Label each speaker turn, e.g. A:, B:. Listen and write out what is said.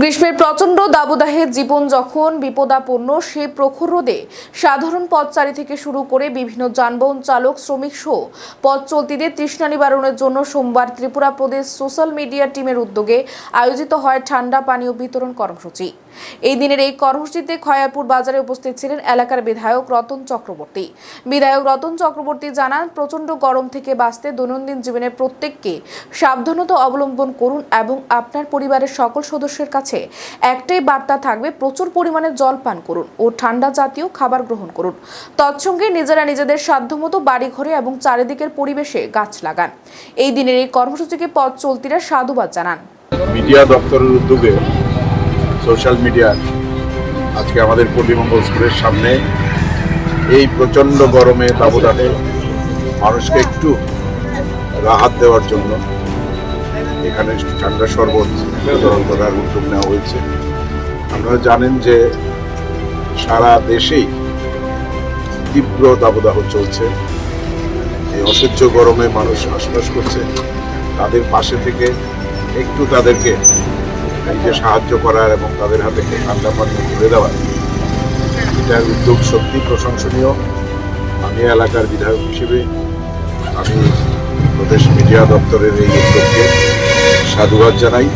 A: গ্রীষ্মের প্রচণ্ড দাবদাহে জীবন যখন বিপদাপন্ন সে প্রখর রোদে সাধারণ পথচারী থেকে শুরু করে বিভিন্ন যানবাহন চালক, শ্রমিক সহ পথ চলতিদের তৃষ্ণা নিবারণের জন্য সোমবার ত্রিপুরা প্রদেশ সোশ্যাল মিডিয়া টিমের উদ্যোগে আয়োজিত হয় ঠান্ডা পানীয় বিতরণ কর্মসূচি। এই দিনের এই কর্মসূচিতে খয়ারপুর বাজারে উপস্থিত ছিলেন এলাকার বিধায়ক রতন চক্রবর্তী। বিধায়ক রতন চক্রবর্তী জানান, প্রচণ্ড গরম থেকে বাঁচতে দৈনন্দিন জীবনে প্রত্যেককে সাবধানতা অবলম্বন করুন এবং আপনার পরিবারের সকল সদস্যের কাছে একটাই বার্তা থাকবে, প্রচুর পরিমাণে জল পান করুন ও ঠান্ডা জাতীয় খাবার গ্রহণ করুন। তৎসঙ্গে নিজেরা নিজেদের সাধ্যমতো বাড়িঘরে এবং চারিদিকের পরিবেশে গাছ লাগান। এই দিনের এই কর্মসূচিকে পথ চলতিরা সাধুবাদ জানান।
B: মিডিয়া দপ্তরের উদ্যোগে সোশ্যাল মিডিয়া আজকে আমাদের পল্লীমঙ্গল স্কুলের সামনে এই প্রচণ্ড গরমে দাবদাহে মানুষকে একটু রাহাত দেওয়ার জন্য এখানে ঠান্ডা শরবত বিতরণ করার উদ্যোগ নেওয়া হয়েছে। আপনারা জানেন যে সারা দেশেই তীব্র দাবদাহ চলছে। এই অসহ্য গরমে মানুষ হাসপাস করছে। তাদের পাশে থেকে একটু তাদেরকে নিজে সাহায্য করার এবং তাদের হাতে ঠান্ডা পানীয় তুলে দেওয়ার এটার উদ্যোগ সত্যি প্রশংসনীয়। আমি এলাকার বিধায়ক হিসেবে আমি প্রদেশ মিডিয়া দপ্তরের এই উদ্যোগকে সাধুবাদ জানাই।